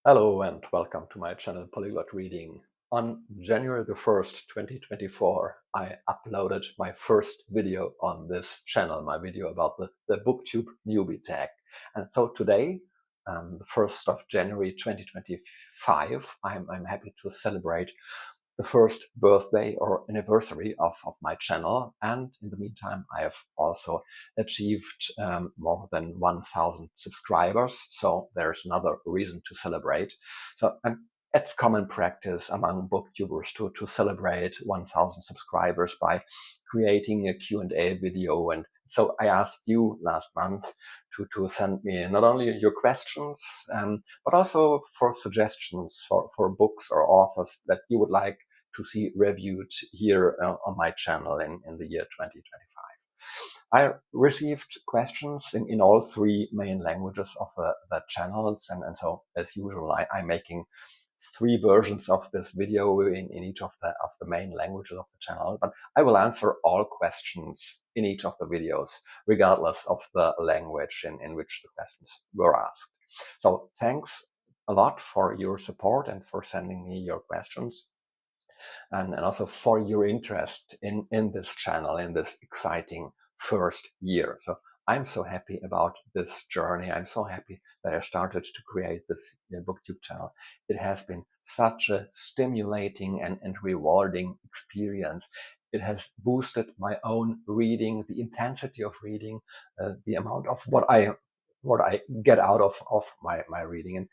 Hello and welcome to my channel Polyglot Reading. On January the 1st, 2024, I uploaded my first video on this channel, my video about the booktube newbie tag. And so today, the 1st of January 2025, I'm happy to celebrate the first birthday or anniversary of my channel. And in the meantime, I have also achieved more than 1,000 subscribers. So there's another reason to celebrate. So it's common practice among booktubers to celebrate 1,000 subscribers by creating a Q&A video. And so I asked you last month to send me not only your questions, but also for suggestions for books or authors that you would like to see reviewed here on my channel in the year 2025. I received questions in all three main languages of the channels, and so as usual, I'm making three versions of this video in each of the main languages of the channel, but I will answer all questions in each of the videos, regardless of the language in which the questions were asked. So thanks a lot for your support and for sending me your questions, and also for your interest in this channel, in this exciting first year. So I'm so happy about this journey. I'm so happy that I started to create this booktube channel. It has been such a stimulating and rewarding experience. It has boosted my own reading, the intensity of reading, the amount of what I get out of my reading. And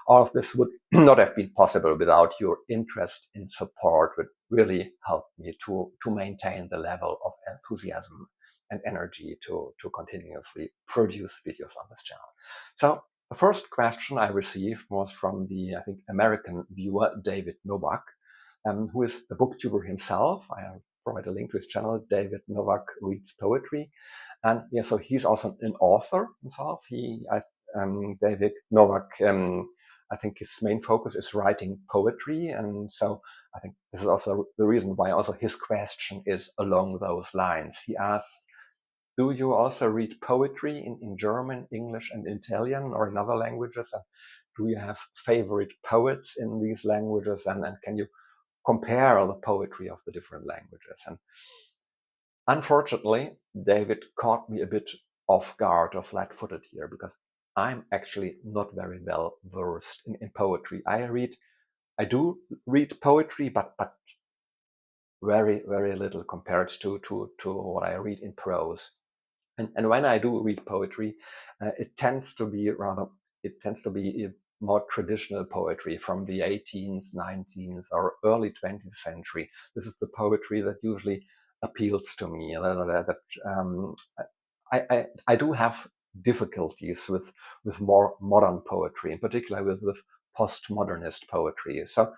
all of this would not have been possible without your interest and support, would really help me to maintain the level of enthusiasm and energy to continuously produce videos on this channel. So the first question I received was from the, I think, American viewer, David Novak, who is a booktuber himself. I have provided a link to his channel. David Novak reads poetry. And yeah, so he's also an author himself. David Novak, I think his main focus is writing poetry. And so I think this is also the reason why also his question is along those lines. He asks, do you also read poetry in German, English, and Italian, or in other languages? And do you have favorite poets in these languages? And can you compare the poetry of the different languages? And unfortunately, David caught me a bit off guard or flat-footed here, because I'm actually not very well versed in poetry. I do read poetry, but very, very little compared to what I read in prose. And when I do read poetry, it tends to be more traditional poetry from the 18th, 19th, or early 20th century. This is the poetry that usually appeals to me. I do have difficulties with more modern poetry, in particular with postmodernist poetry. So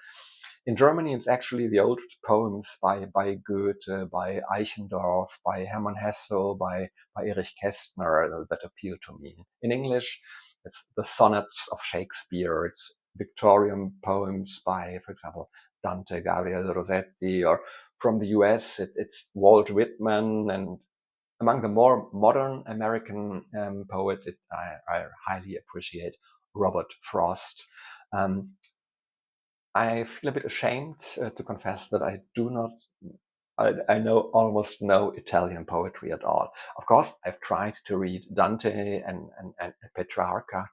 in Germany, it's actually the old poems by Goethe, by Eichendorff, by Hermann Hesse, by Erich Kästner that appeal to me. In English, it's the sonnets of Shakespeare. It's Victorian poems by, for example, Dante Gabriel Rossetti, or from the US, it's Walt Whitman. And among the more modern American poets, I highly appreciate Robert Frost. Um, I feel a bit ashamed to confess that I know almost no Italian poetry at all. Of course, I've tried to read Dante and Petrarca,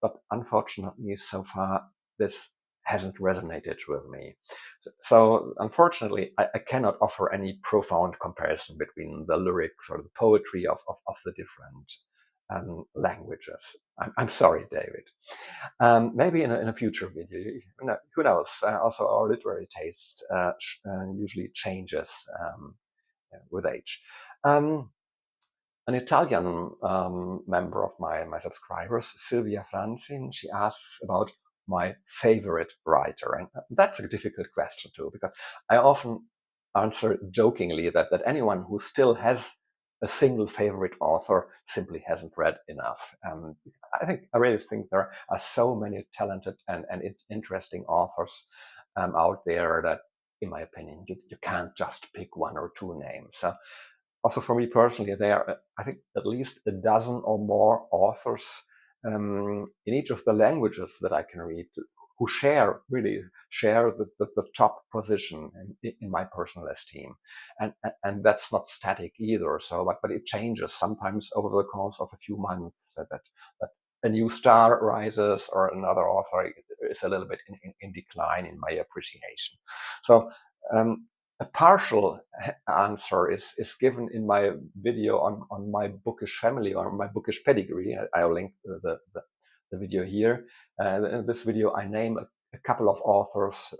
but unfortunately, so far, this hasn't resonated with me. So unfortunately, I cannot offer any profound comparison between the lyrics or the poetry of the different languages. I'm sorry, David. Maybe in a future video, who knows? Also, our literary taste usually changes with age. An Italian member of my subscribers, Silvia Franzin, she asks about my favorite writer. And that's a difficult question too, because I often answer jokingly that anyone who still has a single favorite author simply hasn't read enough. I really think there are so many talented and interesting authors out there that, in my opinion, you can't just pick one or two names. So also for me personally, there are, I think, at least a dozen or more authors in each of the languages that I can read, who really share the top position in my personal esteem. And that's not static either. So, but it changes sometimes over the course of a few months, that a new star rises or another author is a little bit in decline in my appreciation. So a partial answer is given in my video on my bookish family or my bookish pedigree. I'll link the video here. In this video, I name a couple of authors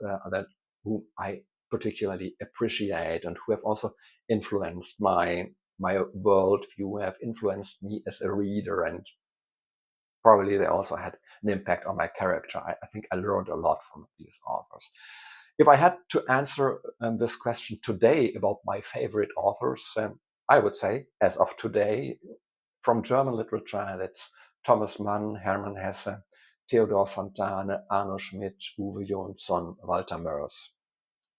whom I particularly appreciate and who have also influenced my worldview, have influenced me as a reader, and probably they also had an impact on my character. I think I learned a lot from these authors. If I had to answer this question today about my favorite authors, I would say, as of today, from German literature, that's Thomas Mann, Hermann Hesse, Theodor Fontane, Arno Schmidt, Uwe Jonsson, Walter Mörs.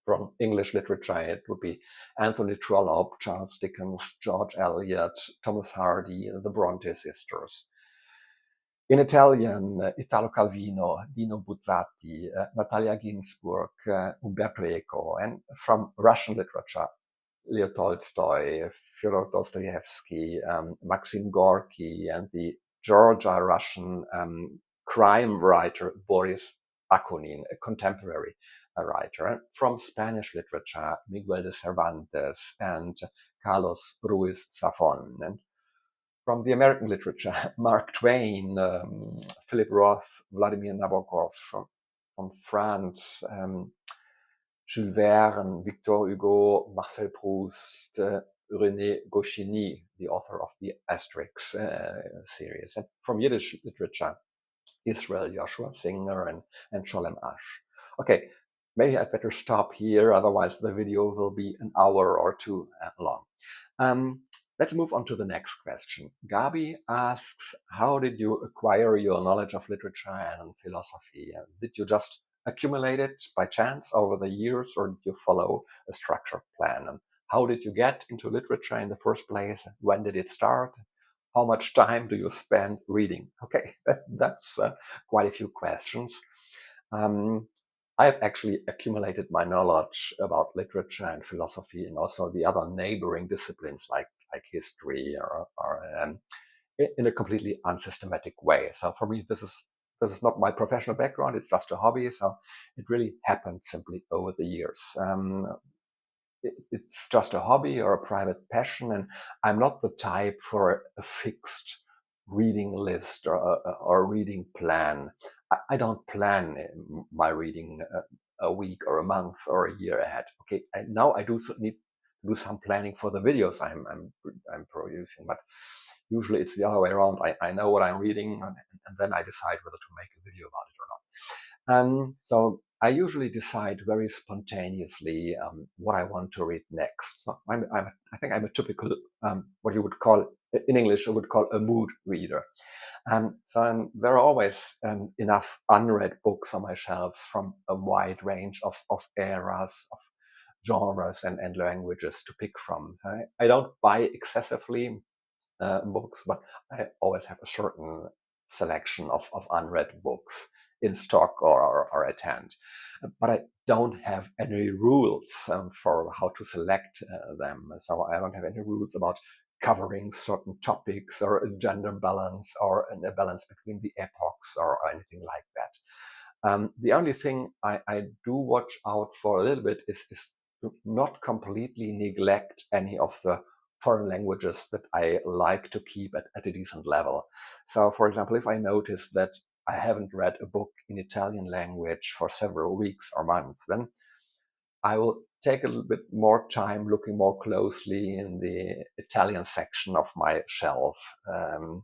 From English literature, it would be Anthony Trollope, Charles Dickens, George Eliot, Thomas Hardy, the Bronte sisters. In Italian, Italo Calvino, Dino Buzzati, Natalia Ginzburg, Umberto Eco, and from Russian literature, Leo Tolstoy, Fyodor Dostoevsky, Maxim Gorky, and the Georgia-Russian crime writer Boris Akunin, a contemporary writer. And from Spanish literature, Miguel de Cervantes and Carlos Ruiz Zafón. And from the American literature, Mark Twain, Philip Roth, Vladimir Nabokov. From France, Jules Verne, Victor Hugo, Marcel Proust, René Goscinny, the author of the Asterix series. And from Yiddish literature, Israel Joshua Singer and Sholem Asch. Okay, maybe I'd better stop here, otherwise the video will be an hour or two long. Let's move on to the next question. Gabi asks, how did you acquire your knowledge of literature and philosophy? Did you just accumulate it by chance over the years, or did you follow a structured plan? And how did you get into literature in the first place? When did it start? How much time do you spend reading? Okay, that's quite a few questions. I've actually accumulated my knowledge about literature and philosophy and also the other neighboring disciplines like history or in a completely unsystematic way. So for me, this is not my professional background. It's just a hobby. So it really happened simply over the years. It's just a hobby or a private passion, and I'm not the type for a fixed reading list or reading plan. I don't plan my reading a week or a month or a year ahead. Okay, now I do need to do some planning for the videos I'm producing, but usually it's the other way around. I know what I'm reading, and then I decide whether to make a video about it or not. So I usually decide very spontaneously what I want to read next. So I think I'm a typical, what you would call, in English, I would call a mood reader. So there are always enough unread books on my shelves from a wide range of eras, of genres and languages to pick from. I don't buy excessively books, but I always have a certain selection of unread books in stock or at hand. But I don't have any rules for how to select them. So I don't have any rules about covering certain topics or a gender balance or a balance between the epochs or anything like that. The only thing I do watch out for a little bit is to not completely neglect any of the foreign languages that I like to keep at a decent level. So, for example, if I notice that I haven't read a book in Italian language for several weeks or months, then I will take a little bit more time looking more closely in the Italian section of my shelf to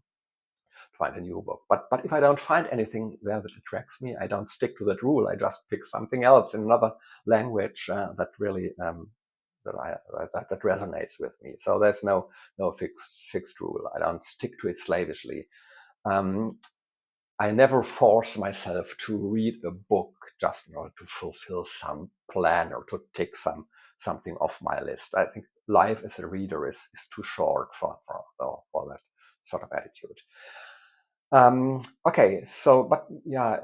find a new book. But if I don't find anything there that attracts me, I don't stick to that rule. I just pick something else in another language that really that resonates with me. So there's no fixed rule. I don't stick to it slavishly. I never force myself to read a book just in order to fulfill some plan or to tick something off my list. I think life as a reader is too short for that sort of attitude. Okay, so, but yeah,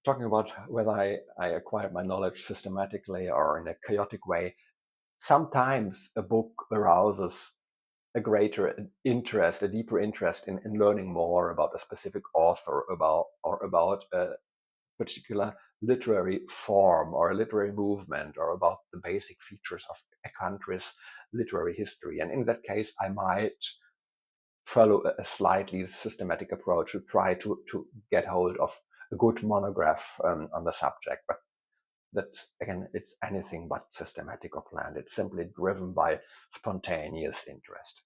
talking about whether I acquired my knowledge systematically or in a chaotic way, sometimes a book arouses a greater interest, a deeper interest in learning more about a specific author, about a particular literary form or a literary movement, or about the basic features of a country's literary history. And in that case, I might follow a slightly systematic approach to try to get hold of a good monograph on the subject. But that's, again, it's anything but systematic or planned. It's simply driven by spontaneous interest.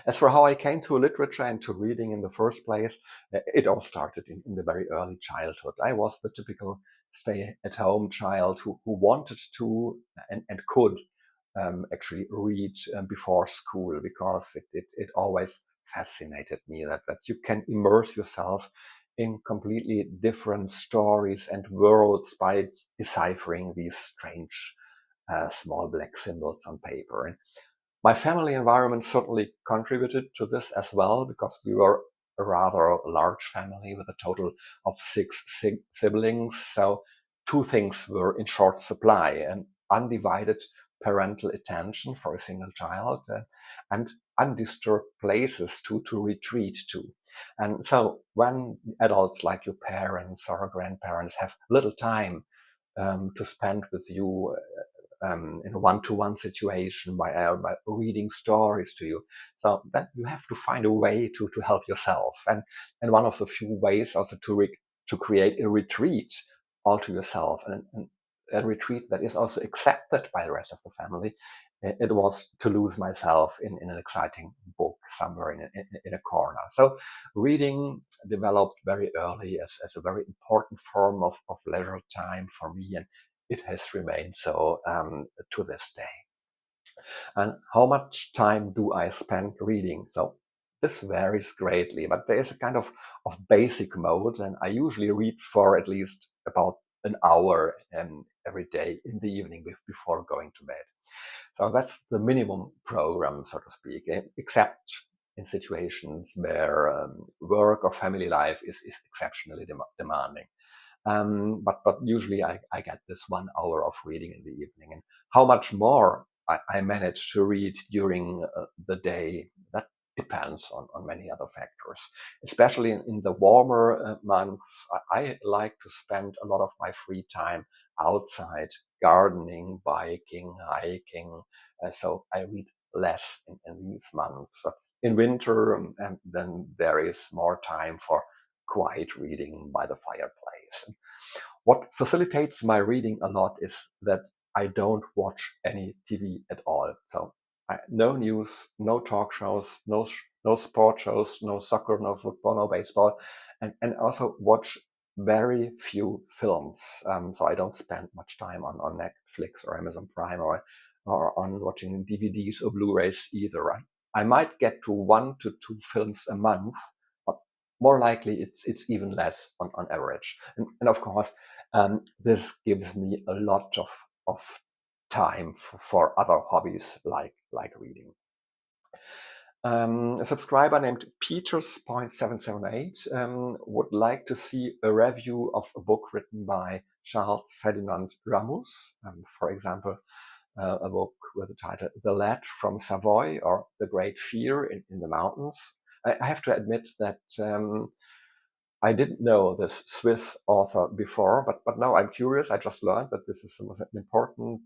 As for how I came to literature and to reading in the first place, it all started in the very early childhood. I was the typical stay-at-home child who wanted to and could actually read before school, because it always fascinated me that you can immerse yourself in completely different stories and worlds by deciphering these strange small black symbols on paper. And my family environment certainly contributed to this as well, because we were a rather large family with a total of six siblings. So two things were in short supply: an undivided parental attention for a single child, and undisturbed places to retreat to. And so when adults like your parents or grandparents have little time to spend with you in a one-to-one situation by reading stories to you. So then you have to find a way to help yourself. And one of the few ways also to create a retreat all to yourself, and a retreat that is also accepted by the rest of the family. It was to lose myself in an exciting book somewhere in a corner. So reading developed very early as a very important form of leisure time for me, and it has remained so to this day. And how much time do I spend reading? So this varies greatly, but there is a kind of basic mode, and I usually read for at least about an hour every day in the evening before going to bed. So that's the minimum program, so to speak, except in situations where work or family life is exceptionally demanding. But usually I get this 1 hour of reading in the evening. And how much more I manage to read during the day, that depends on many other factors. Especially in the warmer months, I like to spend a lot of my free time outside, gardening, biking, hiking. So I read less in these months. So in winter, then there is more time for quiet reading by the fireplace. What facilitates my reading a lot is that I don't watch any TV at all. So no news, no talk shows, no sport shows, no soccer, no football, no baseball, and also watch very few films. So I don't spend much time on Netflix or Amazon Prime, or on watching DVDs or Blu-rays either. I might get to 1 to 2 films a month, but more likely it's even less on average. And of course, this gives me a lot of time for other hobbies like reading. A subscriber named Peters.778 would like to see a review of a book written by Charles Ferdinand Ramus, for example, a book with the title The Lad from Savoy, or The Great Fear in the Mountains. I have to admit that I didn't know this Swiss author before, but now I'm curious. I just learned that this is an important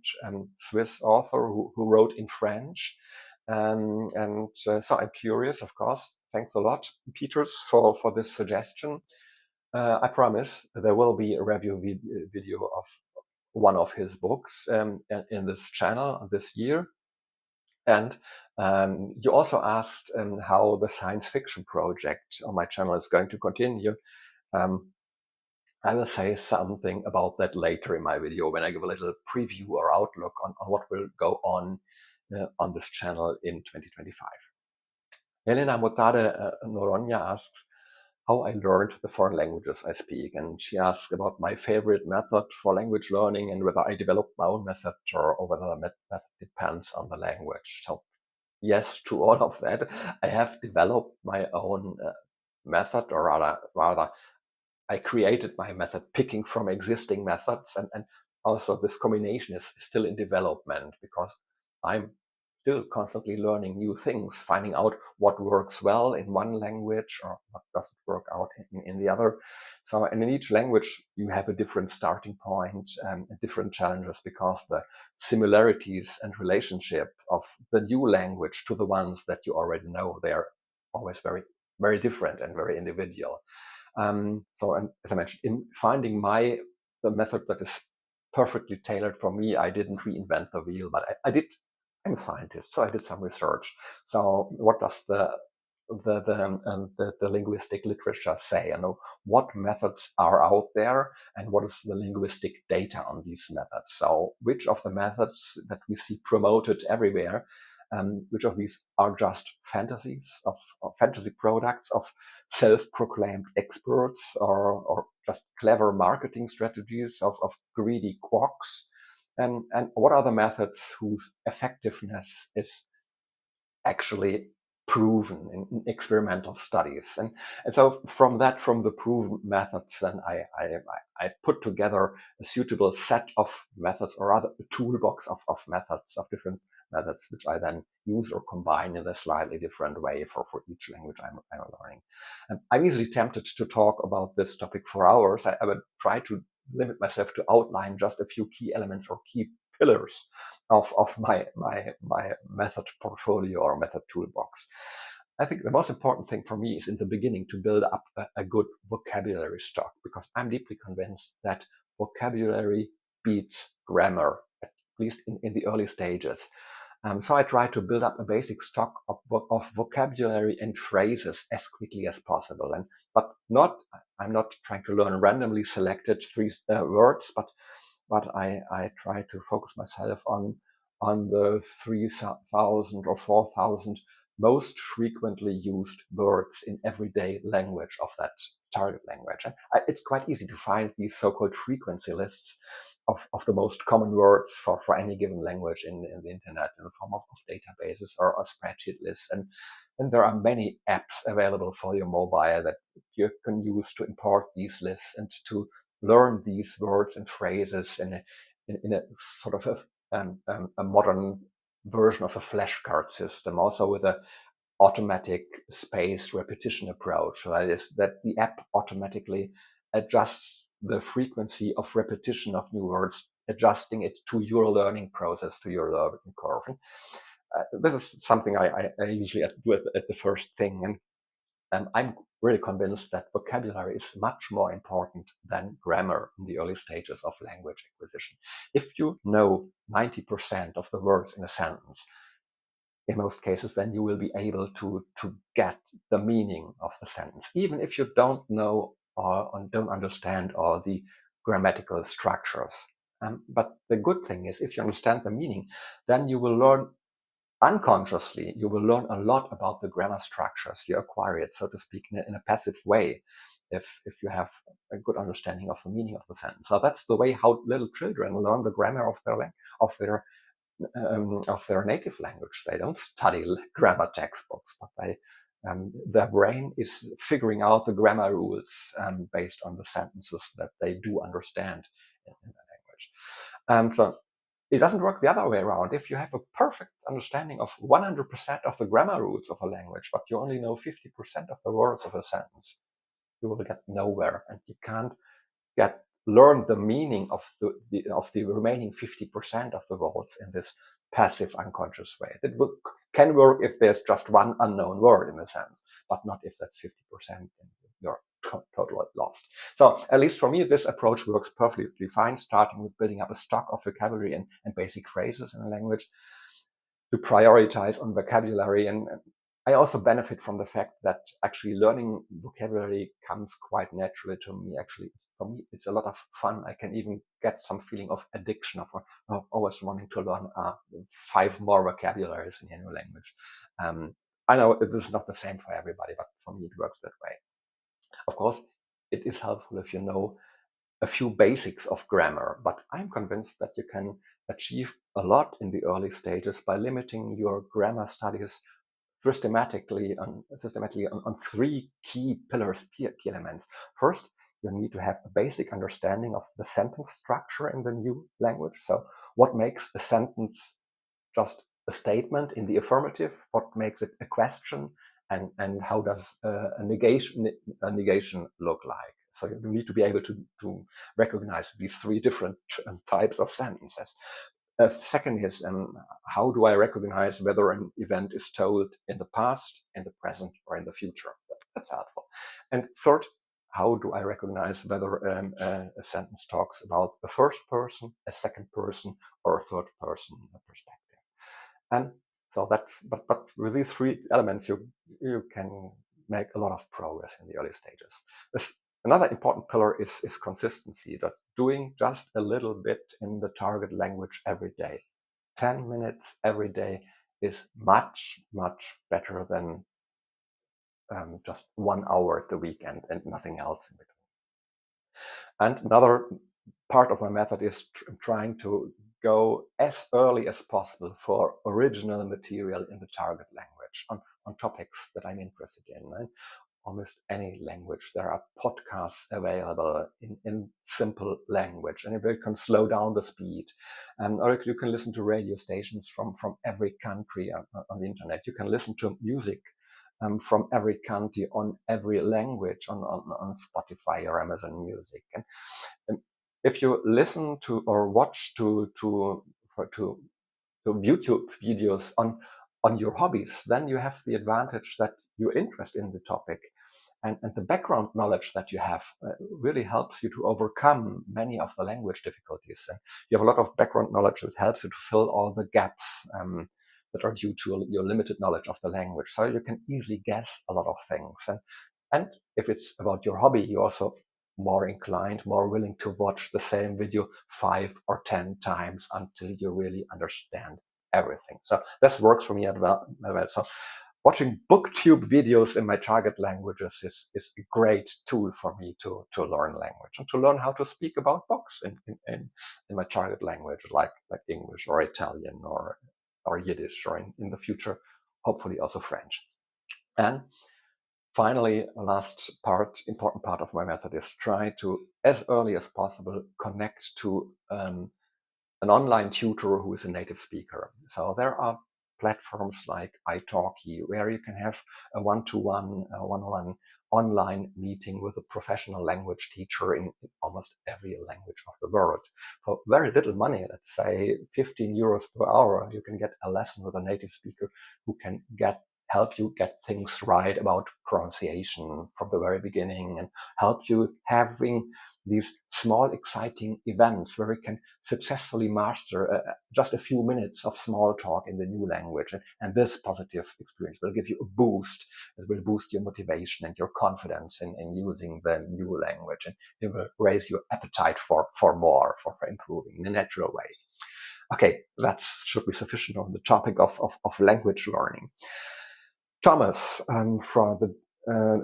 Swiss author who wrote in French. So I'm curious, of course. Thanks a lot, Peters, for this suggestion. I promise there will be a review video of one of his books in this channel this year. And you also asked how the science fiction project on my channel is going to continue. Um, I will say something about that later in my video, when I give a little preview or outlook on what will go on this channel in 2025. Helena Motade Noronha asks how I learned the foreign languages I speak, and she asks about my favorite method for language learning, and whether I developed my own method, or whether the method depends on the language. So yes, to all of that. I have developed my own method, or rather I created my method picking from existing methods, and also this combination is still in development because I'm still constantly learning new things, finding out what works well in one language or what doesn't work out in the other. So, and in each language, you have a different starting point and different challenges because the similarities and relationship of the new language to the ones that you already know, they're always very, very different and very individual. So, and as I mentioned, in finding the method that is perfectly tailored for me, I didn't reinvent the wheel, but I did. I'm a scientist, so I did some research. So, what does the linguistic literature say? You know, what methods are out there, and what is the linguistic data on these methods? So, which of the methods that we see promoted everywhere, which of these are just fantasies of fantasy products of self-proclaimed experts, or just clever marketing strategies of greedy quacks? And what are the methods whose effectiveness is actually proven in experimental studies? And so from the proven methods, then I put together a suitable set of methods, or rather a toolbox of methods, of different methods, which I then use or combine in a slightly different way for each language I'm learning. And I'm easily tempted to talk about this topic for hours. I would try to limit myself to outline just a few key elements or key pillars of my method portfolio or method toolbox. I think the most important thing for me is in the beginning to build up a good vocabulary stock, because I'm deeply convinced that vocabulary beats grammar, at least in the early stages. So I try to build up a basic stock of vocabulary and phrases as quickly as possible. I'm not trying to learn randomly selected words, but I try to focus myself on the 3,000 or 4,000 most frequently used words in everyday language of that target language. And it's quite easy to find these so-called frequency lists of the most common words for any given language in the internet in the form of databases or spreadsheet lists. And there are many apps available for your mobile that you can use to import these lists and to learn these words and phrases in a sort of a modern version of a flashcard system, also with a automatic spaced repetition approach. So that is that the app automatically adjusts the frequency of repetition of new words, adjusting it to your learning process, to your learning curve. This is something I usually do at the first thing. And I'm really convinced that vocabulary is much more important than grammar in the early stages of language acquisition. If you know 90% of the words in a sentence, in most cases, then you will be able to get the meaning of the sentence, even if you don't know or don't understand all the grammatical structures. But the good thing is, if you understand the meaning, then you will learn unconsciously, you will learn a lot about the grammar structures. You acquire it, so to speak, in a passive way, if you have a good understanding of the meaning of the sentence. So that's the way how little children learn the grammar of their native language. They don't study grammar textbooks, but their brain is figuring out the grammar rules based on the sentences that they do understand in the language. So it doesn't work the other way around. If you have a perfect understanding of 100% of the grammar rules of a language, but you only know 50% of the words of a sentence, you will get nowhere, and you can't learn the meaning of the remaining 50% of the words in this passive unconscious way. It can work if there's just one unknown word in a sentence, but not if that's 50%, and you're totally lost. So at least for me, this approach works perfectly fine, starting with building up a stock of vocabulary and basic phrases in a language, to prioritize on vocabulary. And I also benefit from the fact that actually learning vocabulary comes quite naturally to me. Actually, for me, it's a lot of fun. I can even get some feeling of addiction of always wanting to learn 5 more vocabularies in a new language. I know this is not the same for everybody, but for me, it works that way. Of course, it is helpful if you know a few basics of grammar, but I'm convinced that you can achieve a lot in the early stages by limiting your grammar studies systematically on three key pillars, key elements. First, you need to have a basic understanding of the sentence structure in the new language. So what makes a sentence just a statement in the affirmative? What makes it a question? And how does a negation look like? So you need to be able to recognize these three different types of sentences. Second is, how do I recognize whether an event is told in the past, in the present, or in the future? That's helpful. And third, how do I recognize whether a sentence talks about a first person, a second person, or a third person perspective? And so that's, but with these three elements, you can make a lot of progress in the early stages. Another important pillar is consistency. That's doing just a little bit in the target language every day. 10 minutes every day is much, much better than just 1 hour at the weekend and nothing else in between. And another part of my method is trying to go as early as possible for original material in the target language on topics that I'm interested in. Right? Almost any language. There are podcasts available in simple language, and you can slow down the speed. Or you can listen to radio stations from every country on the internet. You can listen to music from every country on every language on Spotify or Amazon Music. And if you listen to or watch to YouTube videos on your hobbies, then you have the advantage that you're interested in the topic. And the background knowledge that you have really helps you to overcome many of the language difficulties. And you have a lot of background knowledge that helps you to fill all the gaps that are due to your limited knowledge of the language. So you can easily guess a lot of things. And if it's about your hobby, you're also more inclined, more willing to watch the same video 5 or 10 times until you really understand everything. So this works for me as well. So watching booktube videos in my target languages is a great tool for me to learn language and to learn how to speak about books in my target language, like English or Italian or Yiddish, or in the future, hopefully also French. And finally, a last important part of my method is try to, as early as possible, connect to an online tutor who is a native speaker. So there are platforms like italki, where you can have a one-to-one, one-on-one online meeting with a professional language teacher in almost every language of the world. For very little money, let's say 15 euros per hour, you can get a lesson with a native speaker who can help you get things right about pronunciation from the very beginning, and help you having these small exciting events where you can successfully master just a few minutes of small talk in the new language. And this positive experience will give you a boost. It will boost your motivation and your confidence in using the new language, and it will raise your appetite for more, for improving in a natural way. Okay, that should be sufficient on the topic of language learning. Thomas from the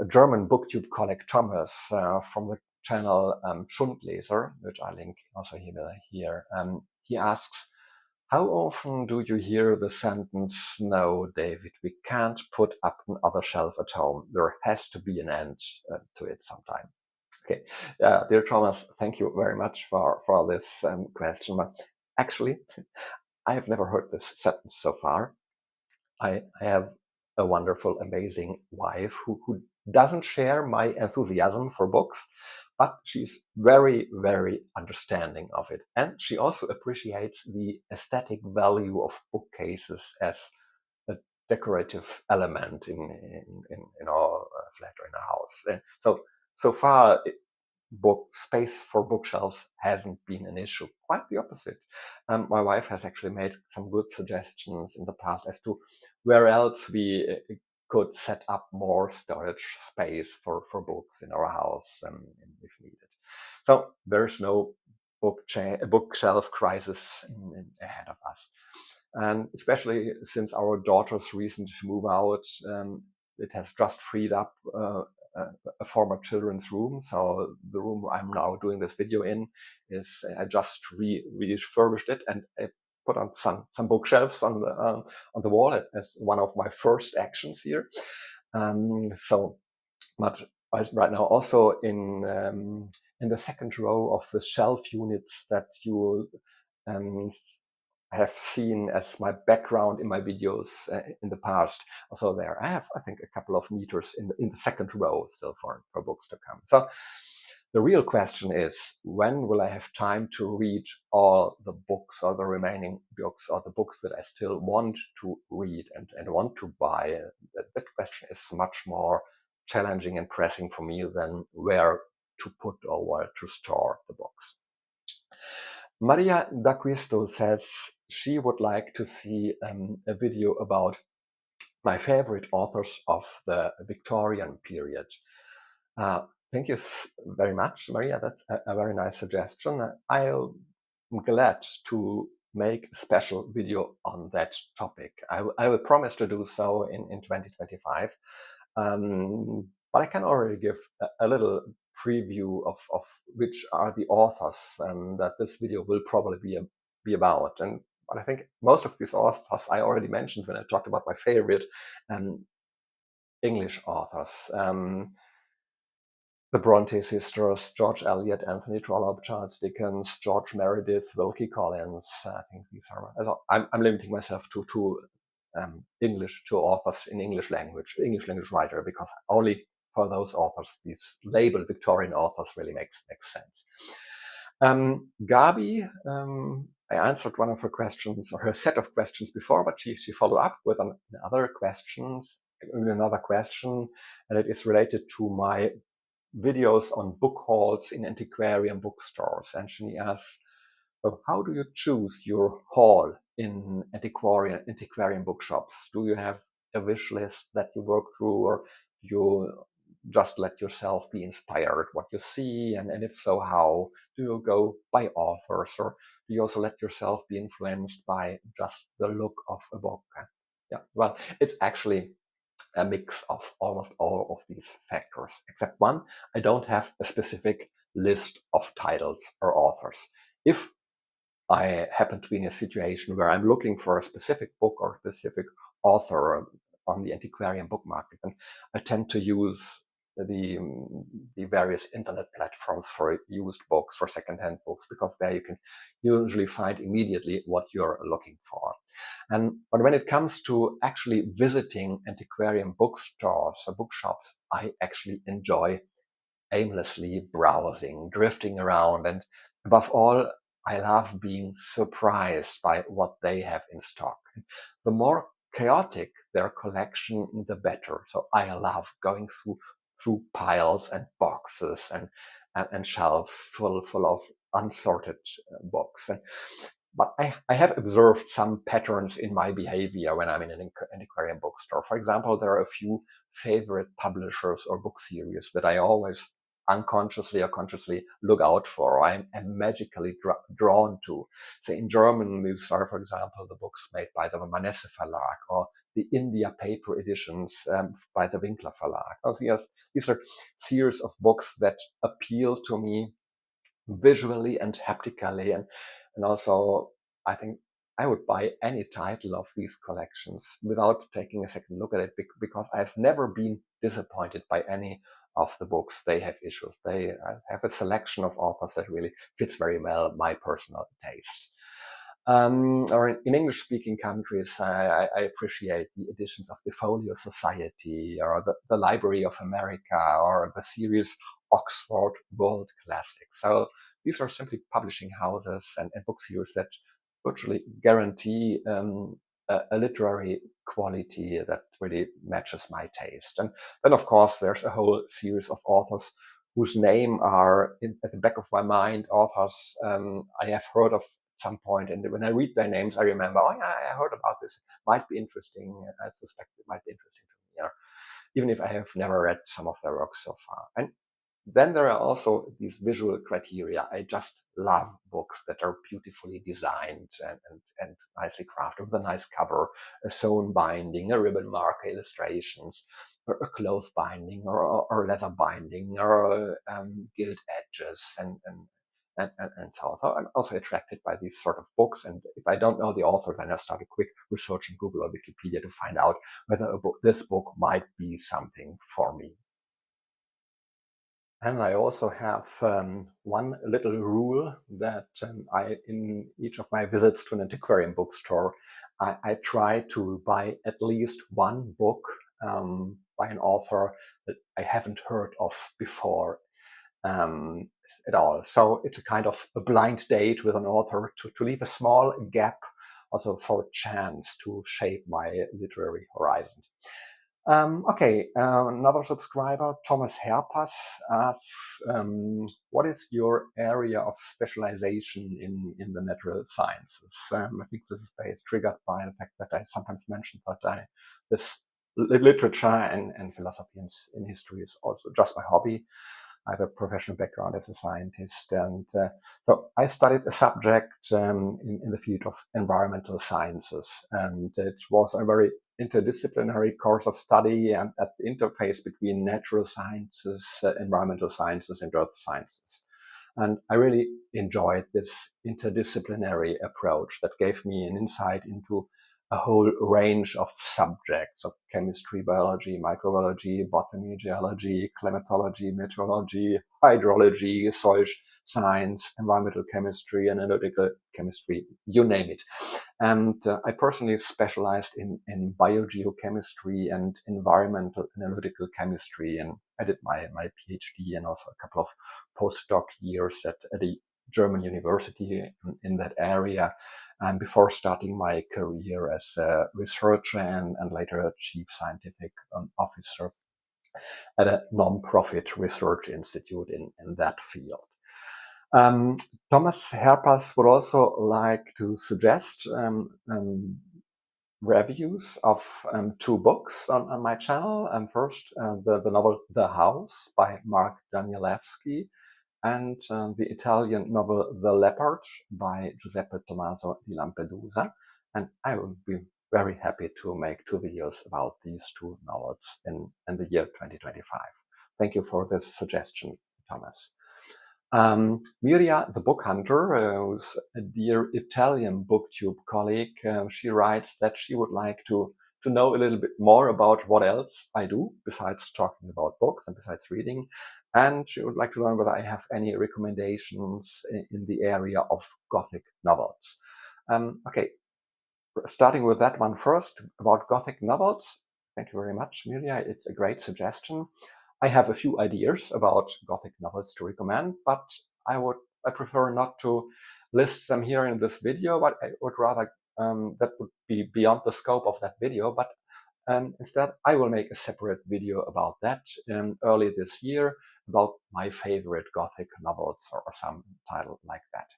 German booktube colleague Thomas from the channel Schundleser, which I link also here. He asks, how often do you hear the sentence, "No, David, we can't put up another shelf at home. There has to be an end to it sometime." Okay, dear Thomas, thank you very much for this question. But actually, I have never heard this sentence so far. I have a wonderful, amazing wife who doesn't share my enthusiasm for books, but she's very, very understanding of it. And she also appreciates the aesthetic value of bookcases as a decorative element in our flat or in our house. And so far, space for bookshelves hasn't been an issue. Quite the opposite. My wife has actually made some good suggestions in the past as to where else we could set up more storage space for books in our house if needed. So there's no bookshelf crisis ahead of us. And especially since our daughter's recent move out, it has just freed up a former children's room. So the room I'm now doing this video in is, I just refurbished it, and put on some bookshelves on the wall as one of my first actions here. So, but right now also in the second row of the shelf units that you um, have seen as my background in my videos in the past. Also there, I have, I think, a couple of meters in the second row still for books to come. So the real question is, when will I have time to read all the books or the remaining books or the books that I still want to read and want to buy? That question is much more challenging and pressing for me than where to put or where to store the books. Maria D'Acquisto says she would like to see a video about my favorite authors of the Victorian period. Thank you very much, Maria. That's a very nice suggestion. I'm glad to make a special video on that topic. I will promise to do so in 2025. But I can already give a little preview of which are the authors that this video will probably be about. But I think most of these authors I already mentioned when I talked about my favorite English authors. The Bronte sisters, George Eliot, Anthony Trollope, Charles Dickens, George Meredith, Wilkie Collins. I think these are. I'm limiting myself to English, to authors in English language writer, because only for those authors these labeled Victorian authors really makes sense. Gabi, I answered one of her questions or her set of questions before, but she followed up with another question, and it is related to my videos on book hauls in antiquarian bookstores. And she asks, well, how do you choose your haul in antiquarian bookshops? Do you have a wish list that you work through, or you just let yourself be inspired what you see? And if so, how? Do you go by authors, or do you also let yourself be influenced by just the look of a book? Yeah, well, it's actually a mix of almost all of these factors, except one. I don't have a specific list of titles or authors. If I happen to be in a situation where I'm looking for a specific book or a specific author on the antiquarian book market, and I tend to use the various internet platforms for used books, for secondhand books, because there you can usually find immediately what you're looking for. But when it comes to actually visiting antiquarian bookstores or bookshops, I actually enjoy aimlessly browsing, drifting around, and above all, I love being surprised by what they have in stock. The more chaotic their collection, the better. So I love going through piles and boxes and shelves full of unsorted books. But I have observed some patterns in my behavior when I'm in an antiquarian bookstore. For example, there are a few favorite publishers or book series that I always unconsciously or consciously look out for, or I'm magically drawn to. Say in German, these are, for example, the books made by the Manesse Verlag, or the India paper editions by the Winkler Verlag. These are series of books that appeal to me visually and haptically, and also I think I would buy any title of these collections without taking a second look at it, because I've never been disappointed by any of the books they have issued. They have a selection of authors that really fits very well my personal taste. Or in English-speaking countries, I appreciate the editions of the Folio Society, or the Library of America, or the series Oxford World Classics. So these are simply publishing houses and book series that virtually guarantee a literary quality that really matches my taste. And then, of course, there's a whole series of authors whose name are at the back of my mind, authors I have heard of some point, and when I read their names, I remember, oh yeah, I heard about this. Might be interesting. I suspect it might be interesting to me, even if I have never read some of their works so far. And then there are also these visual criteria. I just love books that are beautifully designed and nicely crafted, with a nice cover, a sewn binding, a ribbon marker, illustrations, or a cloth binding, or leather binding, or gilt edges, and and so on. So I'm also attracted by these sort of books. And if I don't know the author, then I start a quick research in Google or Wikipedia to find out whether this book might be something for me. And I also have one little rule that in each of my visits to an antiquarian bookstore, I try to buy at least one book by an author that I haven't heard of before at all. So it's a kind of a blind date with an author to leave a small gap also for a chance to shape my literary horizon. Okay, another subscriber, Thomas Herpas, asks, what is your area of specialization in the natural sciences? I think this is triggered by the fact that I sometimes mention that this literature and philosophy and history is also just my hobby. I have a professional background as a scientist, and so I studied a subject in the field of environmental sciences, and it was a very interdisciplinary course of study and at the interface between natural sciences, environmental sciences, and earth sciences. And I really enjoyed this interdisciplinary approach that gave me an insight into a whole range of subjects of chemistry, biology, microbiology, botany, geology, climatology, meteorology, hydrology, soil science, environmental chemistry, analytical chemistry, you name it. And I personally specialized in biogeochemistry and environmental analytical chemistry. And I did my PhD and also a couple of postdoc years at a German university in that area, and before starting my career as a researcher and later a chief scientific officer at a non-profit research institute in that field. Thomas Herpas would also like to suggest reviews of two books on my channel. First, the novel The House by Mark Danielewski, and the Italian novel The Leopard by Giuseppe Tommaso di Lampedusa. And I will be very happy to make two videos about these two novels in the year 2025. Thank you for this suggestion, Thomas. Miria, the book hunter, who's a dear Italian booktube colleague, she writes that she would like to know a little bit more about what else I do besides talking about books and besides reading. And she would like to learn whether I have any recommendations in the area of Gothic novels. Okay, starting with that one first, about Gothic novels. Thank you very much, Miria. It's a great suggestion. I have a few ideas about Gothic novels to recommend, but I prefer not to list them here in this video, but I would rather that would be beyond the scope of that video. But instead, I will make a separate video about that early this year, about my favorite Gothic novels or some title like that.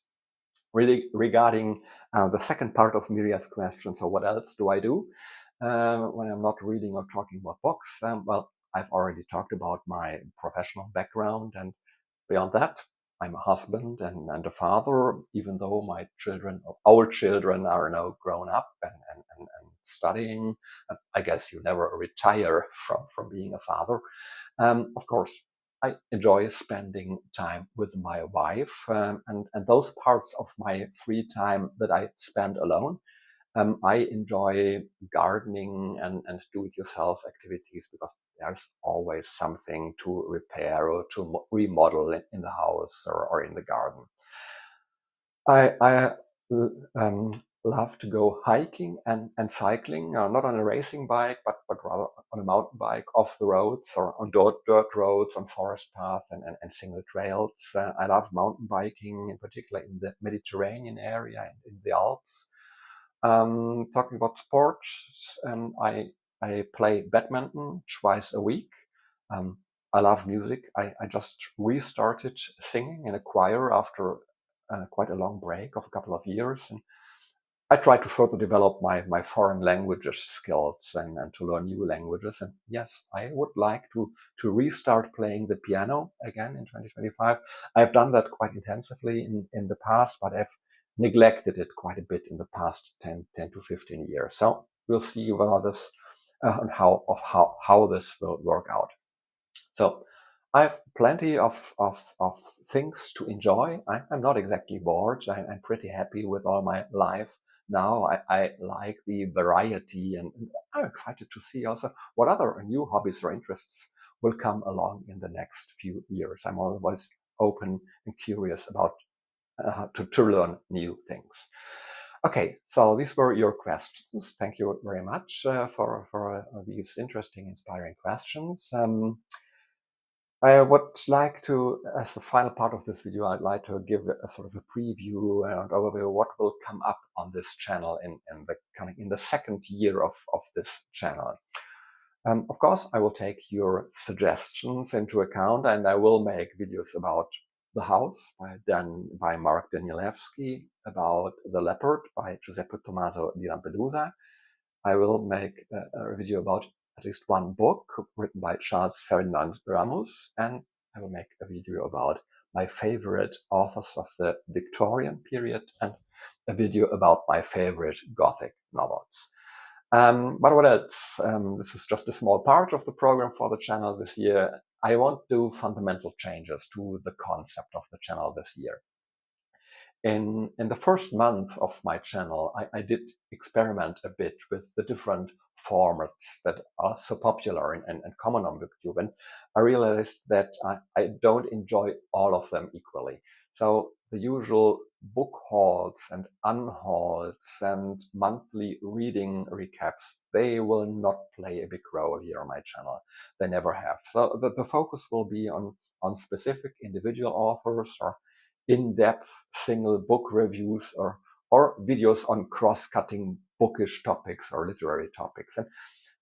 Really, regarding the second part of Miria's question, so what else do I do when I'm not reading or talking about books? Well, I've already talked about my professional background, and beyond that, I'm a husband and a father, even though my children, our children, are now grown up and studying. I guess you never retire from being a father. Of course, I enjoy spending time with my wife, and those parts of my free time that I spend alone, I enjoy gardening and do-it-yourself activities because there's always something to repair or to remodel in the house or in the garden. I love to go hiking and cycling, not on a racing bike, but rather on a mountain bike, off the roads or on dirt roads, on forest paths and single trails. I love mountain biking, in particular in the Mediterranean area and in the Alps. Talking about sports, I play badminton twice a week. I love music. I just restarted singing in a choir after quite a long break of a couple of years. And I try to further develop my foreign languages skills and to learn new languages. And yes, I would like to restart playing the piano again in 2025. I've done that quite intensively in the past, but I've neglected it quite a bit in the past 10 to 15 years. So we'll see whether this and how this will work out. So I have plenty of things to enjoy. I'm not exactly bored. I'm pretty happy with all my life now. I like the variety, and I'm excited to see also what other new hobbies or interests will come along in the next few years. I'm always open and curious about to learn new things. Okay, so these were your questions. Thank you very much for these interesting, inspiring questions. I would like to, as the final part of this video, I'd like to give a sort of a preview and overview what will come up on this channel in the second year of this channel. Of course, I will take your suggestions into account, and I will make videos about The House by Mark Danielewski, about The Leopard by Giuseppe Tommaso di Lampedusa. I will make a video about at least one book written by Charles Ferdinand Ramos, and I will make a video about my favorite authors of the Victorian period, and a video about my favorite Gothic novels. But what else? This is just a small part of the program for the channel this year. I won't do fundamental changes to the concept of the channel this year. In the first month of my channel, I did experiment a bit with the different formats that are so popular and common on booktube, and I realized that I don't enjoy all of them equally. So the usual book hauls and unhauls and monthly reading recaps, they will not play a big role here on my channel. They never have. So the focus will be on specific individual authors, or in-depth single book reviews, or videos on cross-cutting bookish topics or literary topics. And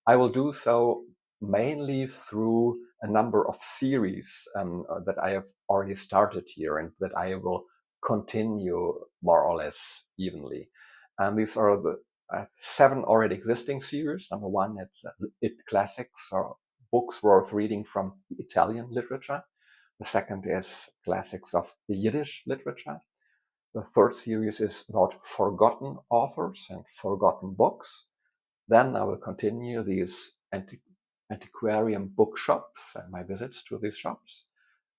I will do so mainly through a number of series that I have already started here and that I will continue more or less evenly. And these are the 7 already existing series. Number 1, it's It Classics, or books worth reading from Italian literature. The second is classics of the Yiddish literature. The third series is about forgotten authors and forgotten books. Then I will continue these antiquarian bookshops and my visits to these shops.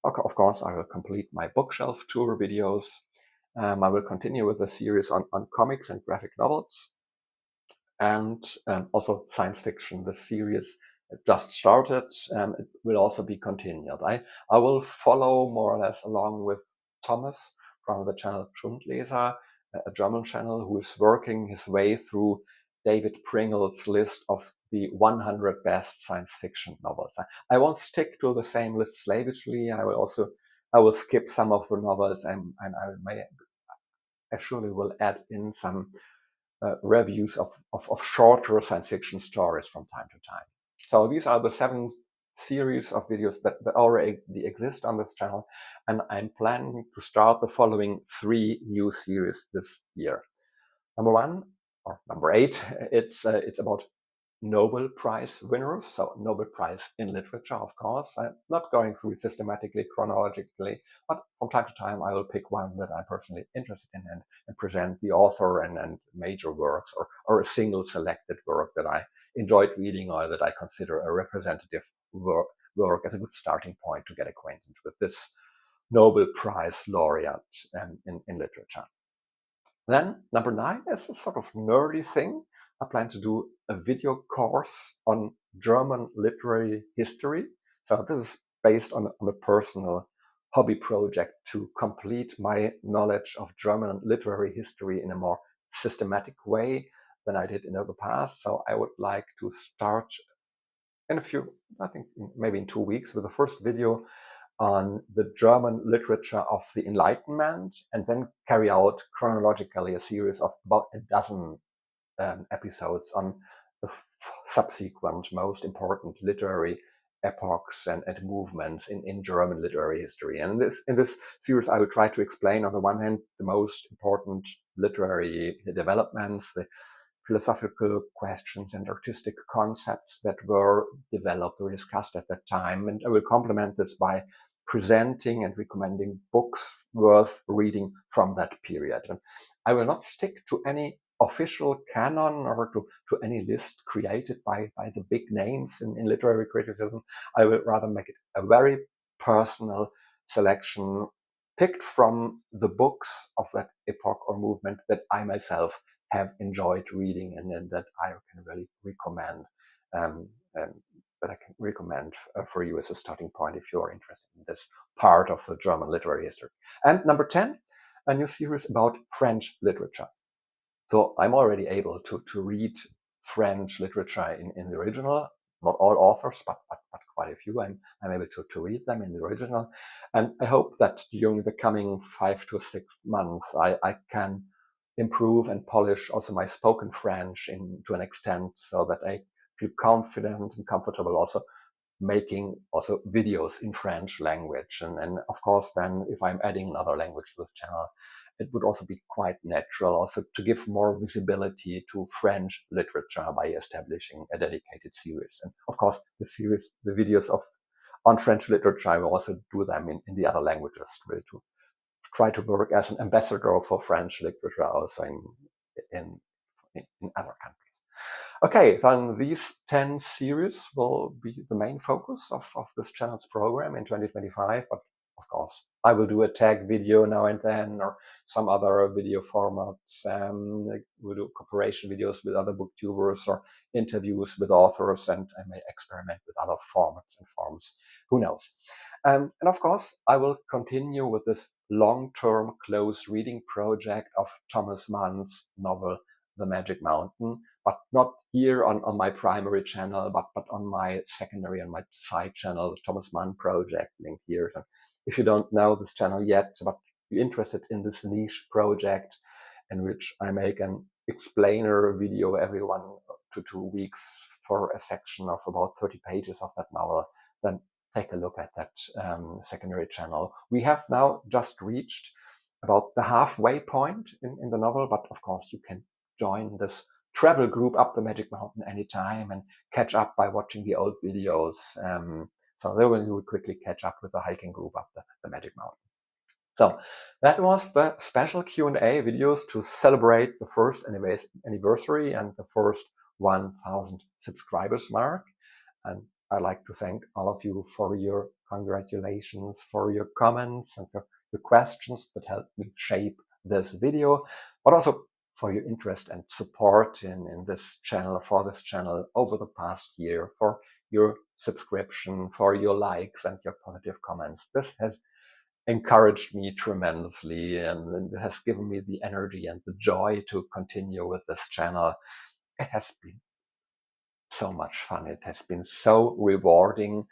Of course, I will complete my bookshelf tour videos. I will continue with the series on comics and graphic novels, and also science fiction. The series just started. It will also be continued. I will follow more or less along with Thomas from the channel Schundleser, a German channel who is working his way through David Pringle's list of the 100 best science fiction novels. I won't stick to the same list slavishly. I will skip some of the novels, and I surely will add in some reviews of shorter science fiction stories from time to time. So these are the 7 series of videos that already exist on this channel, and I'm planning to start the following 3 new series this year. Number 1, or number 8, it's about Nobel Prize winners, so Nobel Prize in literature, of course. I'm not going through it systematically, chronologically, but from time to time I will pick one that I'm personally interested in and present the author and major works, or a single selected work that I enjoyed reading or that I consider a representative work as a good starting point to get acquainted with this Nobel Prize laureate in literature. Then number 9 is a sort of nerdy thing. I plan to do a video course on German literary history. So this is based on a personal hobby project to complete my knowledge of German literary history in a more systematic way than I did in the past. So I would like to start in a few, I think maybe in 2 weeks, with the first video on the German literature of the Enlightenment, and then carry out chronologically a series of about a dozen episodes on the subsequent most important literary epochs and movements in German literary history. And in this series, I will try to explain, on the one hand, the most important literary developments, the philosophical questions and artistic concepts that were developed or discussed at that time. And I will complement this by presenting and recommending books worth reading from that period. And I will not stick to any official canon or to any list created by the big names in literary criticism. I will rather make it a very personal selection picked from the books of that epoch or movement that I myself have enjoyed reading and that I can really recommend. Um, and that I can recommend for you as a starting point if you're interested in this part of the German literary history. And number 10, a new series about French literature. So I'm already able to read French literature in the original. Not all authors, but quite a few. I'm able to read them in the original. And I hope that during the coming 5 to 6 months, I can improve and polish also my spoken French to an extent so that I feel confident and comfortable also making also videos in French language. And of course, then if I'm adding another language to this channel, it would also be quite natural also to give more visibility to French literature by establishing a dedicated series. And of course, the videos on French literature, I will also do them in the other languages really to try to work as an ambassador for French literature also in, in other countries. Okay, then these 10 series will be the main focus of this channel's program in 2025. But of course, I will do a tag video now and then or some other video formats. We'll do cooperation videos with other booktubers or interviews with authors, and I may experiment with other formats and forms. Who knows? And of course, I will continue with this long-term close reading project of Thomas Mann's novel, The Magic Mountain, but not here on my primary channel, but on my secondary, on my side channel, the Thomas Mann Project, link here. So if you don't know this channel yet, but you're interested in this niche project in which I make an explainer video every 1 to 2 weeks for a section of about 30 pages of that novel, then take a look at that secondary channel. We have now just reached about the halfway point in the novel, but of course you can join this travel group up the Magic Mountain anytime and catch up by watching the old videos. So there we will quickly catch up with the hiking group up the Magic Mountain. So that was the special Q&A videos to celebrate the first anniversary and the first 1,000 subscribers mark. And I'd like to thank all of you for your congratulations, for your comments and for the questions that helped me shape this video, but also for your interest and support in this channel, for this channel over the past year, for your subscription, for your likes and your positive comments. This has encouraged me tremendously and it has given me the energy and the joy to continue with this channel. It has been so much fun. It has been so rewarding,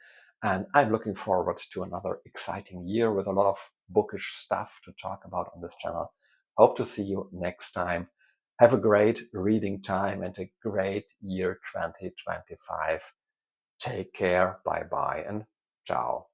and I'm looking forward to another exciting year with a lot of bookish stuff to talk about on this channel. Hope to see you next time. Have a great reading time and a great year 2025. Take care, bye bye, and ciao.